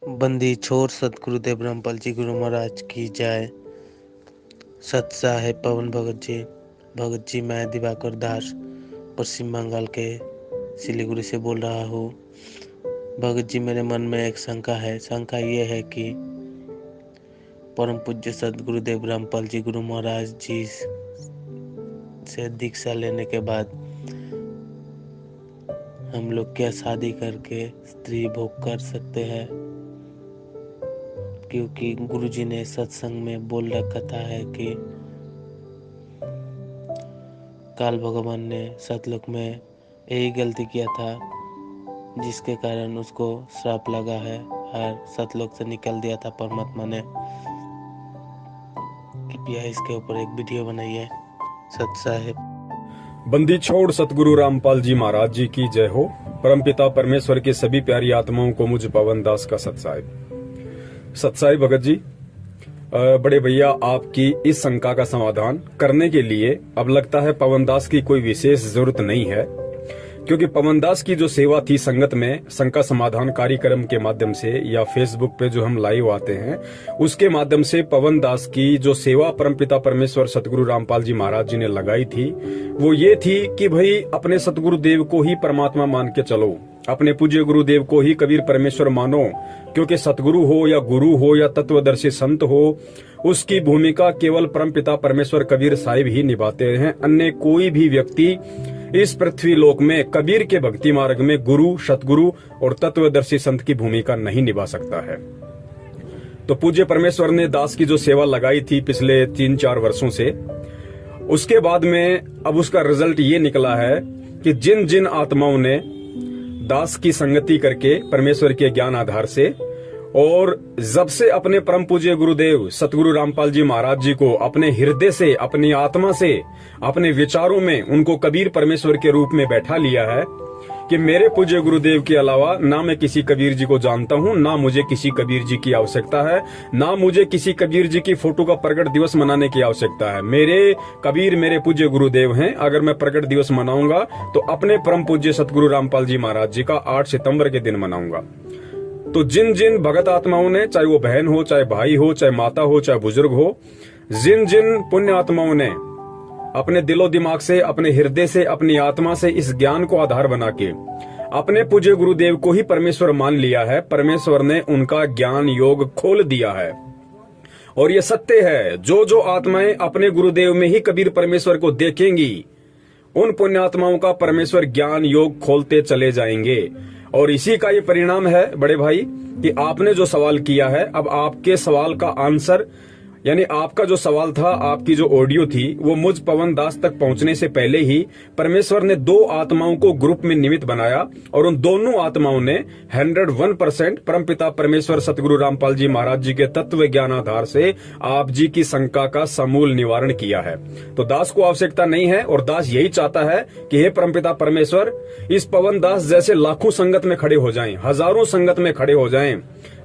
बंदी छोड़ सतगुरुदेव रामपाल जी गुरु महाराज की जय। सत साहेब पवन भगत जी मैं दिवाकर दास पश्चिम बंगाल के सिलीगुड़ी से बोल रहा हूँ। भगत जी, मेरे मन में एक शंका है। शंका ये है कि परम पूज्य सतगुरुदेव रामपाल जी गुरु महाराज जी से दीक्षा लेने के बाद हम लोग क्या शादी करके स्त्री भोग कर सकते हैं? क्योंकि गुरुजी ने सत्संग में बोल रखा था है कि काल भगवान ने सतलोक में यही गलती किया था जिसके कारण उसको श्राप लगा है और सतलोक से निकल दिया था परमात्मा ने। कृपया इसके ऊपर एक वीडियो बनाइए। सत साहेब। बंदी छोड़ सतगुरु रामपाल जी महाराज जी की जय हो। परमपिता परमेश्वर के सभी प्यारी आत्माओं को मुझ पवन दास का सत्साई भगत जी। बड़े भैया, आपकी इस शंका का समाधान करने के लिए अब लगता है पवन दास की कोई विशेष जरूरत नहीं है, क्योंकि पवन दास की जो सेवा थी संगत में शंका समाधान कार्यक्रम के माध्यम से या फेसबुक पे जो हम लाइव आते हैं उसके माध्यम से पवन दास की जो सेवा परमपिता परमेश्वर सतगुरु रामपाल जी महाराज जी ने लगाई थी वो ये थी कि भाई अपने सतगुरुदेव को ही परमात्मा मान के चलो, अपने पूज्य गुरुदेव को ही कबीर परमेश्वर मानो, क्योंकि सतगुरु हो या गुरु हो या तत्वदर्शी संत हो उसकी भूमिका केवल परमपिता परमेश्वर कबीर साहिब ही निभाते हैं। अन्य कोई भी व्यक्ति इस पृथ्वी लोक में कबीर के भक्ति मार्ग में गुरु, सतगुरु और तत्वदर्शी संत की भूमिका नहीं निभा सकता है। तो पूज्य परमेश्वर ने दास की जो सेवा लगाई थी पिछले 3-4 वर्षों से, उसके बाद में अब उसका रिजल्ट ये निकला है कि जिन जिन आत्माओं ने दास की संगति करके परमेश्वर के ज्ञान आधार से और जब से अपने परम पूज्य गुरुदेव सतगुरु रामपाल जी महाराज जी को अपने हृदय से, अपनी आत्मा से, अपने विचारों में उनको कबीर परमेश्वर के रूप में बैठा लिया है कि मेरे पूज्य गुरुदेव के अलावा ना मैं किसी कबीर जी को जानता हूँ, ना मुझे किसी कबीर जी की आवश्यकता है, ना मुझे किसी कबीर जी की फोटो का प्रकट दिवस मनाने की आवश्यकता है। मेरे कबीर मेरे पूज्य गुरुदेव हैं। अगर मैं प्रकट दिवस मनाऊंगा तो अपने परम पूज्य सतगुरु रामपाल जी महाराज जी का 8 सितंबर के दिन मनाऊंगा। तो जिन जिन भगत आत्माओं ने, चाहे वो बहन हो, चाहे भाई हो, चाहे माता हो, चाहे बुजुर्ग हो, जिन जिन पुण्य आत्माओं ने अपने दिलो दिमाग से, अपने हृदय से, अपनी आत्मा से इस ज्ञान को आधार बना के अपने पूज्य गुरुदेव को ही परमेश्वर मान लिया है, परमेश्वर ने उनका ज्ञान योग खोल दिया है। और ये सत्य है, जो जो आत्माएं अपने गुरुदेव में ही कबीर परमेश्वर को देखेंगी उन पुण्यात्माओं का परमेश्वर ज्ञान योग खोलते चले जाएंगे। और इसी का ये परिणाम है बड़े भाई कि आपने जो सवाल किया है, अब आपके सवाल का आंसर, यानी आपका जो सवाल था, आपकी जो ऑडियो थी, वो मुझ पवन दास तक पहुंचने से पहले ही परमेश्वर ने 2 आत्माओं को ग्रुप में निमित्त बनाया और उन दोनों आत्माओं ने 101% परमपिता परमेश्वर सतगुरु रामपाल जी महाराज जी के तत्व ज्ञान आधार से आप जी की शंका का समूल निवारण किया है। तो दास को आवश्यकता नहीं है और दास यही चाहता है कि हे परमपिता परमेश्वर, इस पवन दास जैसे लाखों संगत में खड़े हो जाएं, हजारों संगत में खड़े हो जाएं।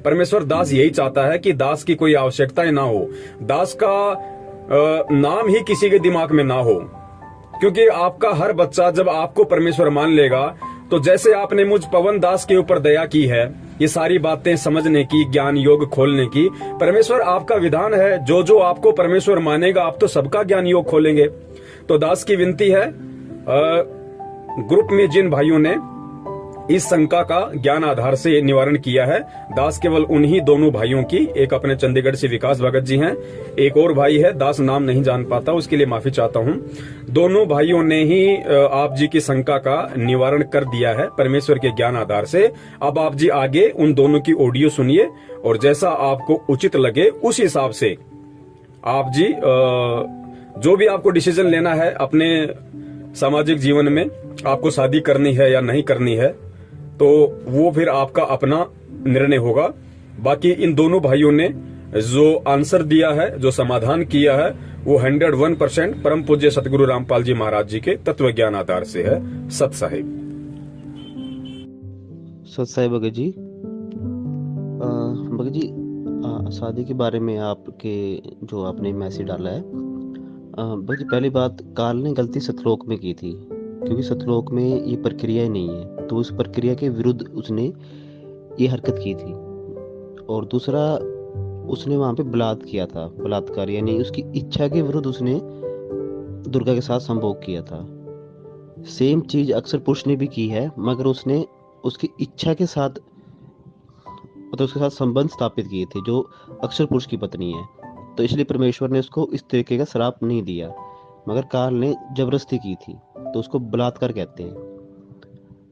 परमेश्वर दास यही चाहता है कि दास की कोई आवश्यकता ही ना हो, दास का नाम ही किसी के दिमाग में ना हो, क्योंकि आपका हर बच्चा जब आपको परमेश्वर मान लेगा तो जैसे आपने मुझ पवन दास के ऊपर दया की है ये सारी बातें समझने की, ज्ञान योग खोलने की, परमेश्वर आपका विधान है जो जो आपको परमेश्वर मानेगा आप तो सबका ज्ञान योग खोलेंगे। तो दास की विनती है, ग्रुप में जिन भाइयों ने इस शंका का ज्ञान आधार से निवारण किया है, दास केवल उन्हीं दोनों भाइयों की, एक अपने चंडीगढ़ से विकास भगत जी हैं, एक और भाई है, दास नाम नहीं जान पाता, उसके लिए माफी चाहता हूं। दोनों भाइयों ने ही आप जी की शंका का निवारण कर दिया है परमेश्वर के ज्ञान आधार से। अब आप जी आगे उन दोनों की ऑडियो सुनिए और जैसा आपको उचित लगे उस हिसाब से आप जी जो भी आपको डिसीजन लेना है अपने सामाजिक जीवन में, आपको शादी करनी है या नहीं करनी है, तो वो फिर आपका अपना निर्णय होगा। बाकी इन दोनों भाइयों ने जो आंसर दिया है, जो समाधान किया है, वो 101% परम पूज्य सतगुरु रामपाल जी महाराज जी के तत्व ज्ञान आधार से है। सत साहिब। सत साहिब भगत जी। भगत जी, शादी के बारे में आपके जो आपने मैसेज डाला है, भगत जी पहली बात, काल ने गलती सतलोक में की थी, क्योंकि सतलोक में ये प्रक्रिया ही नहीं है, तो उस प्रक्रिया के विरुद्ध उसने ये हरकत की थी। और दूसरा उसने वहाँ पे बलात्कार, यानी उसकी इच्छा के विरुद्ध उसने दुर्गा के साथ संभोग किया था। सेम चीज अक्सर पुरुष ने भी की है, मगर उसने उसकी इच्छा के साथ, मतलब उसके साथ संबंध स्थापित किए थे, जो अक्सर पुरुष की पत्नी है। तो इसलिए परमेश्वर ने उसको इस तरीके का श्राप नहीं दिया, मगर काल ने जबरदस्ती की थी, तो उसको बलात्कार कहते हैं।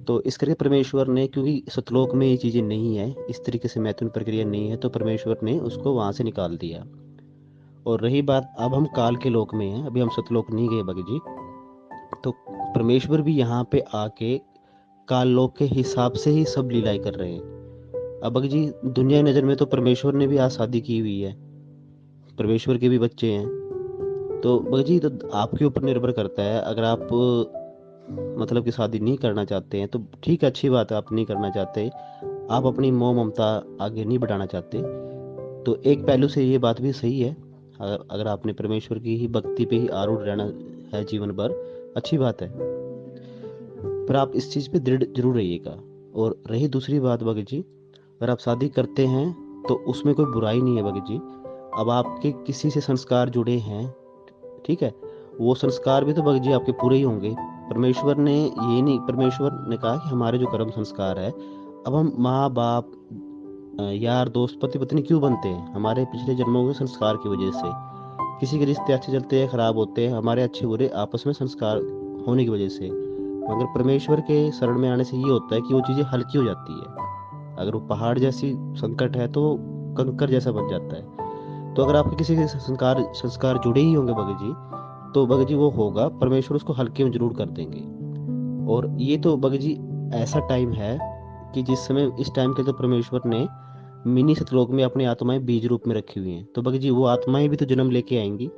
तो इस करके परमेश्वर ने, क्योंकि सतलोक में ये चीजें नहीं है, इस तरीके से मैथुन प्रक्रिया नहीं है, तो परमेश्वर ने उसको वहां से निकाल दिया। और रही बात, अब हम काल के लोक में हैं, अभी हम सतलोक नहीं गए भगत जी। तो परमेश्वर भी यहाँ पे आके काल लोक के हिसाब से ही सब लीलाएं कर रहे हैं। अब भगत जी, दुनिया की नजर में तो परमेश्वर ने भी आज शादी की हुई है, परमेश्वर के भी बच्चे हैं। तो भगत जी, तो आपके ऊपर निर्भर करता है। अगर आप मतलब कि शादी नहीं करना चाहते हैं तो ठीक है, अच्छी बात है, आप नहीं करना चाहते, आप अपनी मोह ममता आगे नहीं बढ़ाना चाहते, तो एक पहलू से ये बात भी सही है। अगर आपने परमेश्वर की ही भक्ति पे ही आरूढ़ रहना है जीवन भर, अच्छी बात है, पर आप इस चीज पे दृढ़ जरूर रहिएगा। और रही दूसरी बात भगत जी, अगर आप शादी करते हैं तो उसमें कोई बुराई नहीं है भगत जी। अब आपके किसी से संस्कार जुड़े हैं, ठीक है, वो संस्कार भी तो भगत जी आपके पूरे ही होंगे। परमेश्वर ने कहा कि हमारे जो कर्म संस्कार है, अब हम माँ बाप, यार दोस्त, पति पत्नी क्यों बनते हैं? हमारे पिछले जन्मों के संस्कार की वजह से। किसी के रिश्ते अच्छे चलते हैं, खराब होते हैं, हमारे अच्छे बुरे आपस में संस्कार होने की वजह से। मगर परमेश्वर के शरण में आने से ये होता है कि वो चीजें हल्की हो जाती है। अगर वो पहाड़ जैसी संकट है तो वो कंकर जैसा बन जाता है। तो अगर आपके किसी के संस्कार संस्कार जुड़े ही होंगे भगत जी, तो भगत जी वो होगा, परमेश्वर उसको हल्के में जरूर कर देंगे। और ये तो भगत जी ऐसा टाइम है कि जिस समय, इस टाइम के तो परमेश्वर ने मिनी सतलोक में अपनी आत्माएं बीज रूप में रखी हुई हैं। तो भगत जी वो आत्माएं भी तो जन्म लेके आएंगी।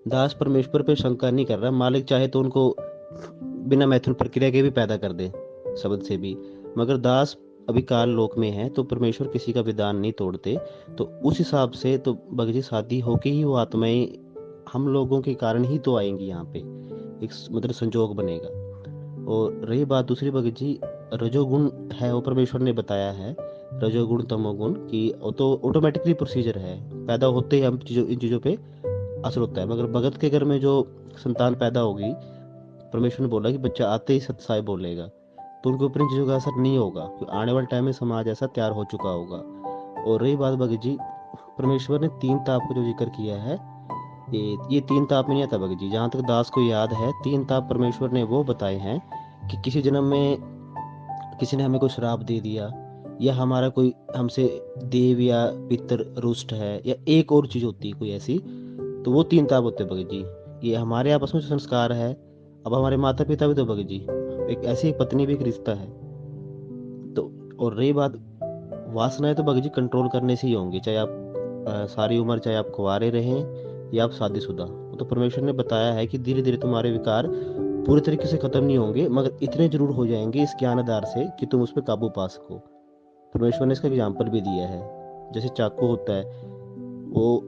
दास परमेश्वर पे शंका नहीं कर रहा, मालिक चाहे तो उनको बिना मैथुन प्रक्रिया के भी पैदा कर दे, शब्द से भी। मगर दास अभी काल लोक में है, तो परमेश्वर किसी का विधान नहीं तोड़ते। तो उस हिसाब से तो भगत जी शादी होके ही वो आत्माएं हम लोगों के कारण ही तो आएंगी यहाँ पे, एक मतलब संजोग बनेगा। और रही बात दूसरी भगत जी, रजोगुण है वो परमेश्वर ने बताया है, रजोगुण तमोगुण की तो ऑटोमेटिकली प्रोसीजर है, पैदा होते ही हम इन चीजों पे असर होता है। मगर भगत के घर में जो संतान पैदा होगी, परमेश्वर ने बोला कि बच्चा आते ही सत्य बोलेगा, तो उनके ऊपर इन चीजों का असर नहीं होगा, क्योंकि आने वाले टाइम में समाज ऐसा तैयार हो चुका होगा। और रही बात भगत जी, परमेश्वर ने 3 ताप का जो जिक्र किया है, ये 3 ताप में नहीं आता भगत जी, जहाँ तक दास को याद है 3 ताप परमेश्वर ने वो बताए हैं कि किसी जन्म में किसी ने हमें कोई श्राप दे दिया, या हमारा कोई हमसे देव या पितर रुष्ट है, या एक और चीज होती है कोई ऐसी, तो वो 3 ताप होते हैं भगत जी। ये हमारे आपस में जो संस्कार है, अब हमारे माता पिता भी तो भगत जी, एक ऐसी पत्नी भी एक रिश्ता है। तो और रही बात, वासनाएं तो भगत जी कंट्रोल करने से ही होंगी, चाहे आप सारी उम्र चाहे आप कुंवारे रहें या आप शादीशुदा। तो परमेश्वर ने बताया है कि धीरे धीरे तुम्हारे विकार पूरी तरीके से खत्म नहीं होंगे, मगर इतने जरूर हो जाएंगे इस ज्ञान आधार से कि तुम उस पर काबू पा सको। परमेश्वर ने इसका एग्जाम्पल भी दिया है, जैसे चाकू होता है, वो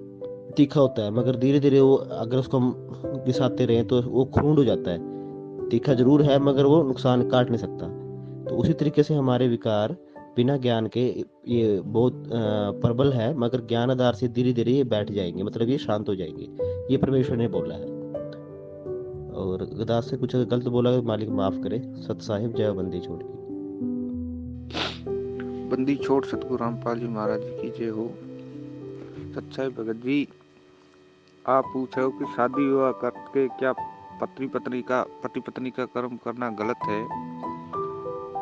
तीखा होता है, मगर धीरे धीरे वो अगर उसको हम घिसाते रहे तो वो खूंड हो जाता है। तीखा जरूर है मगर वो नुकसान काट नहीं सकता। तो उसी तरीके से हमारे विकार बिना ज्ञान के ये बहुत प्रबल है, मगर ज्ञान आधार से धीरे धीरे ये बैठ जाएंगे, मतलब ये शांत हो जाएंगे, ये परमेश्वर ने बोला है। और गदास से कुछ अगर गलत बोला तो मालिक माफ करे। सत साहिब, जय बंदी छोड़ की। बंदी छोड़ सतगुरु रामपाल जी महाराज जी की जय हो। सच्चाई भगत जी, आप पूछ रहे हो कि शादी विवाह करके क्या पति पत्नी का कर्म करना गलत है।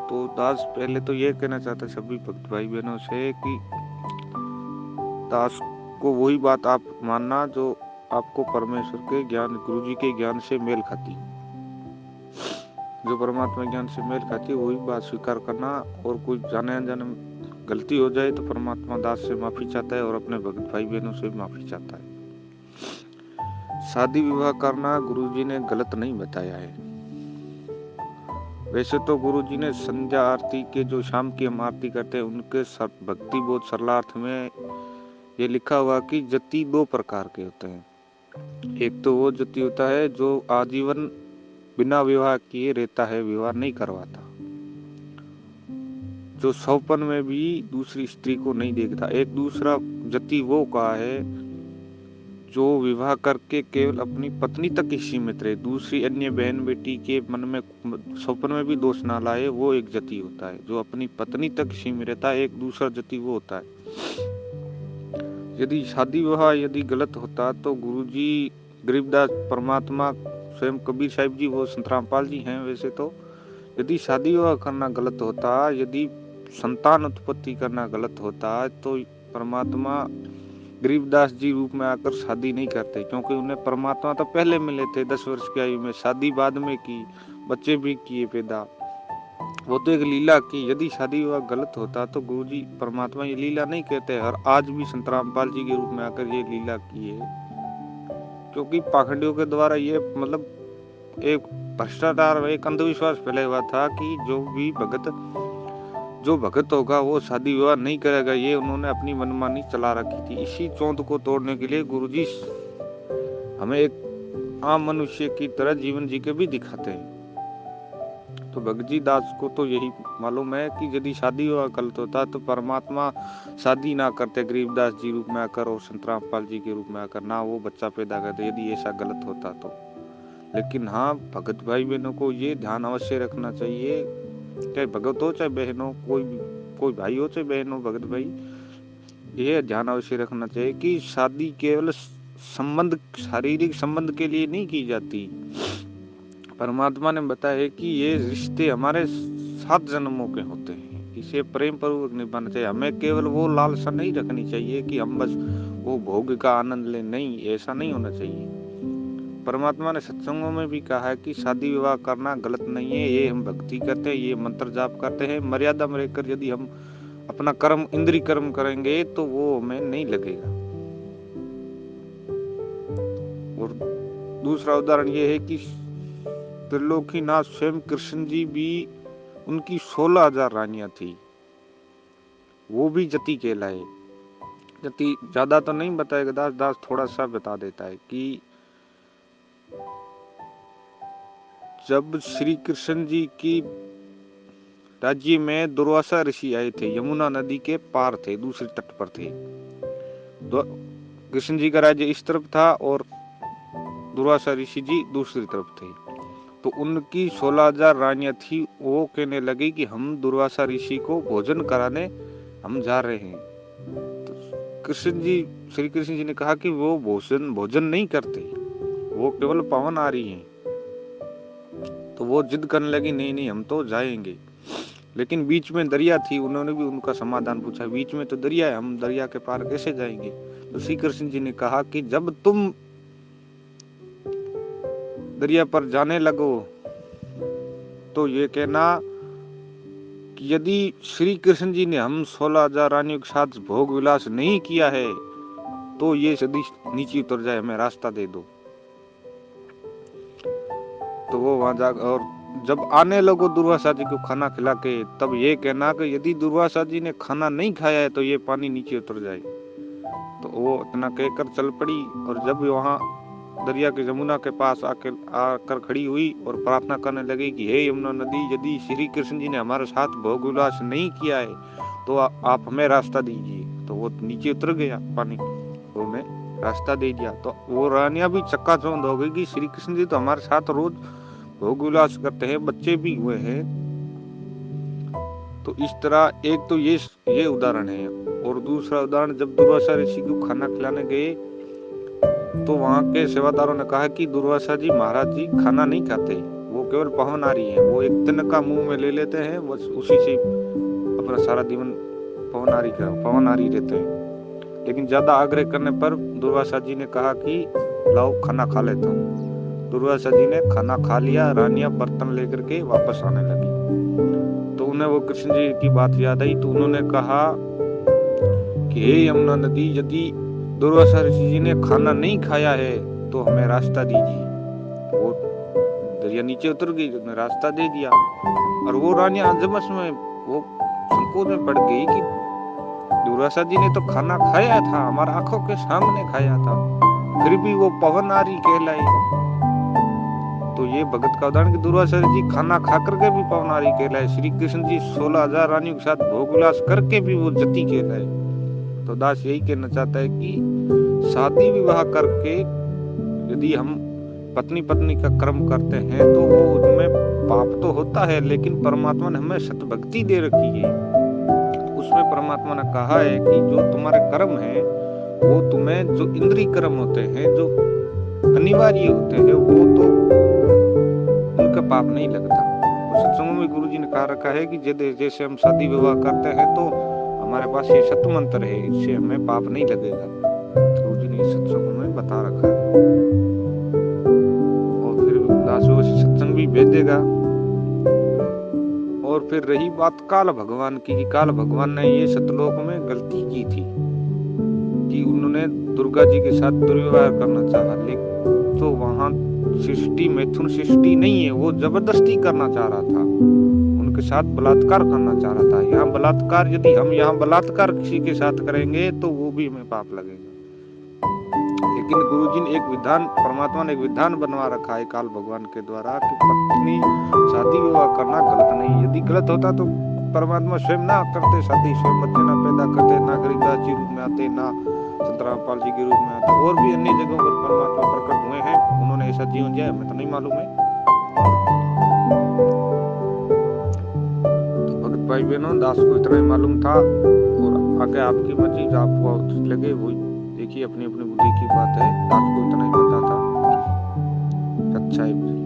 तो दास पहले तो ये कहना चाहता सभी भक्त भाई बहनों से कि दास को वही बात आप मानना जो आपको परमेश्वर के ज्ञान, गुरु जी के ज्ञान से मेल खाती, जो परमात्मा ज्ञान से मेल खाती वही बात स्वीकार करना। और कोई जाने अनजाने गलती हो जाए तो परमात्मा दास से माफी चाहता है और अपने भक्त भाई बहनों से भी माफी चाहता है। शादी विवाह करना गुरुजी ने गलत नहीं बताया है। वैसे तो गुरुजी ने संध्या आरती के, जो शाम की हम आरती करते हैं, उनके भक्ति बोध सरलार्थ में ये लिखा हुआ कि जति 2 प्रकार के होते हैं। एक तो वो जति होता है जो आजीवन बिना विवाह किए रहता है, विवाह नहीं करवाता, जो सौपन में भी दूसरी स्त्री को नहीं देखता। एक दूसरा जति वो का है जो विवाह करके केवल अपनी पत्नी तक ही सीमित रहे, दूसरी अन्य बहन बेटी के मन में सौपन में भी दोष ना लाए, वो एक जति होता है। जो अपनी पत्नी तक सीमित रहता है, एक दूसरा जति वो होता है। यदि शादी विवाह यदि गलत होता तो गुरुजी गरीबदास परमात्मा स्वयं कबीर साहिब जी, वो संत रामपाल जी हैं वैसे तो, यदि शादी विवाह करना गलत होता, यदि संतान उत्पत्ति करना गलत होता तो परमात्मा गरीबदास जी रूप में आकर शादी नहीं करते, क्योंकि उन्हें परमात्मा तो पहले मिले थे 10 वर्ष की आयु में, शादी बाद में की, बच्चे भी किए पैदा, वो तो एक लीला की। यदि शादी विवाह गलत होता तो गुरुजी परमात्मा ये लीला नहीं कहते, और आज भी संत रामपाल जी के रूप में आकर ये लीला की है, क्योंकि पाखंडियों के द्वारा ये मतलब एक भ्रष्टाचार, एक अंधविश्वास फैला हुआ था कि जो भगत होगा वो शादी विवाह नहीं करेगा, ये उन्होंने अपनी मनमानी चला रखी थी। इसी चौंध को तोड़ने के लिए गुरुजी हमें एक आम मनुष्य की तरह जीवन जी के भी दिखाते हैं। तो भगत जी दास को तो यही मालूम है कि यदि शादी विवाह गलत होता तो परमात्मा शादी ना करते गरीबदास जी रूप में आकर और संत रामपाल जी के रूप में आकर, ना वो बच्चा पैदा करते यदि ऐसा गलत होता तो। लेकिन हाँ, भगत भाई बहनों को ये ध्यान अवश्य रखना चाहिए, चाहे भगत हो चाहे बहन हो, कोई भाई हो चाहे बहन हो, भगत भाई, ये ध्यान अवश्य रखना चाहिए कि शादी केवल संबंध, शारीरिक संबंध के लिए नहीं की जाती। परमात्मा ने बताया कि ये रिश्ते हमारे 7 जन्मों के होते हैं, इसे प्रेम पूर्वक निभाना चाहिए। हमें केवल वो लालसा नहीं रखनी चाहिए कि हम बस वो भोग का आनंद लें, नहीं, ऐसा नहीं होना चाहिए। परमात्मा ने सत्संगों में भी कहा है कि शादी विवाह करना गलत नहीं है, ये हम भक्ति करते हैं, ये मंत्र जाप करते हैं, मर्यादा में रहकर यदि हम अपना कर्म, इंद्रिय कर्म करेंगे तो वो हमें नहीं लगेगा। और दूसरा उदाहरण ये है कि त्रिलोकीनाथ स्वयं कृष्ण जी भी, उनकी 16,000 रानियां थी, वो भी जति कहलाए। जति ज्यादा तो नहीं बताएगा दास थोड़ा सा बता देता है कि जब श्री कृष्ण जी की राज्य में दुर्वासा ऋषि आए थे, यमुना नदी के पार थे, दूसरे तट पर थे। कृष्ण जी का राज्य इस तरफ था और दुर्वासा ऋषि जी दूसरी तरफ थे। तो उनकी 16,000 रानियां थी। वो कहने लगी कि हम दुर्वासा ऋषि को भोजन कराने हम जा रहे हैं। तो श्री कृष्ण जी ने कहा कि वो भोजन नहीं करते, वो केवल पावन आ रही हैं। तो वो जिद करने लगी, नहीं हम तो जाएंगे। लेकिन बीच में दरिया थी, उन्होंने भी उनका समाधान पूछा, बीच में तो दरिया है, हम दरिया के पार कैसे जाएंगे। तो श्री कृष्ण जी ने कहा कि जब तुम दरिया पर जाने लगो तो ये कहना कि यदि श्री कृष्ण जी ने हम 16,000 रानियों के साथ भोग विलास नहीं किया है तो ये सदी नीचे उतर जाए, हमें रास्ता दे दो। तो वो वहां जा, और जब आने लगो दुर्वासा जी को खाना खिला के, तब ये कहना कि यदि दुर्वासा जी ने खाना नहीं खाया है तो ये पानी नीचे उतर जाए। तो वो इतना कहकर चल पड़ी, और जब वहां दरिया के यमुना के पास आकर खड़ी हुई और प्रार्थना करने लगी कि हे यमुना नदी, यदि श्री कृष्ण जी ने हमारे साथ भोग विलास नहीं किया है तो आप हमें रास्ता दीजिए। तो वो नीचे उतर गया पानी, वो हमें रास्ता दे दिया। तो वो रानियां भी चक्काचौंध हो गई कि श्री कृष्ण जी तो हमारे साथ रोज भोग विलास करते हैं, बच्चे भी हुए हैं। तो इस तरह एक तो ये उदाहरण है। और दूसरा उदाहरण, जब दुर्वासा ऋषि को खाना खिलाने गए तो वहां के सेवादारों ने कहा कि दुर्वासा जी महाराज जी खाना नहीं खाते, वो केवल पवनारी हैं, वो एक तिनका मुंह में ले लेते हैं, बस उसी से अपना सारा जीवन पवनारी रहते हैं। लेकिन ज्यादा आग्रह करने पर दुर्वासा जी ने कहा कि लाओ खाना खा लेता हूँ। दुर्वासा जी ने खाना खा लिया, रानियां बर्तन लेकर के वापस आने लगी। तो उन्हें वो कृष्ण जी की बात याद आई। तो उन्होंने कहा कि हे यमुना नदी, यदि दुर्वासा ऋषि जी ने खाना नहीं खाया है तो हमें रास्ता दीजिए। वो दरिया नीचे उतर गई, उसने रास्ता दे दिया। और वो रानियां अजमस में वो संकोच में पड़ गई कि दुर्वासा जी ने तो खाना खाया था, हमारे आंखों के सामने खाया था, फिर भी वो पवनारी कहलाई। तो ये भगत का उदाहरण कि दुर्वासा जी खाना खा करके भी पवनारी कहलाए, श्री कृष्ण जी 16,000 रानियों के साथ भोग विलास करके भी वो जति कहलाए। तो दास यही कहना चाहता है कि शादी विवाह करके यदि हम पत्नी पत्नी का कर्म करते हैं तो वो उनमें पाप तो होता है, लेकिन परमात्मा ने हमें सतभक्ति दे रखी है। उसमें परमात्मा ने कहा है कि जो तुम्हारे कर्म है वो तुम्हें, जो इंद्रिय कर्म होते हैं, जो अनिवार्य होते हैं, वो तो उनका पाप नहीं लगता। तो सत्संगों में गुरु जी ने कहा रखा है कि जैसे हम शादी विवाह करते हैं तो हमारे पास ये सत्य मंत्र है, इससे हमें पाप नहीं लगेगा। गुरु जी ने सत्संगों में बता रखा है। और फिर दासों से सत्संग भी भेजेगा। और फिर रही बात काल भगवान की, काल भगवान ने ये सतलोक में गलती की थी कि उन्होंने दुर्गा जी के साथ दुर्व्यवहार करना चाहा, लेकिन तो वहां सृष्टि मैथुन सृष्टि नहीं है, वो जबरदस्ती करना चाह रहा था, उनके साथ बलात्कार करना चाह रहा था। यहाँ बलात्कार, यदि हम यहाँ बलात्कार किसी के साथ करेंगे तो वो भी हमें पाप लगेगा। लेकिन गुरुजी ने एक विधान, परमात्मा ने एक विधान बनवा रखा है काल भगवान के द्वारा कि पत्नी शादी विवाह करना गलत नहीं। यदि गलत होता तो परमात्मा स्वयं ना करते शादी, स्वयं बच्चे ना पैदा करते, ना गरीबदास जी रूप में आते, ना संत रामपाल जी के रूप में आते। और भी अन्य जगहों पर परमात्मा प्रकट हुए हैं, उन्होंने ऐसा जीवन जिया, हमें तो नहीं मालूम है। तो भगत भाई बहनों, दास को इतना ही मालूम था, और आगे आपकी मर्जी, जो आपको ठीक लगे वो देखिए, अपनी अपनी बुद्धि की बात है। दास को इतना ही पता था। अच्छा है।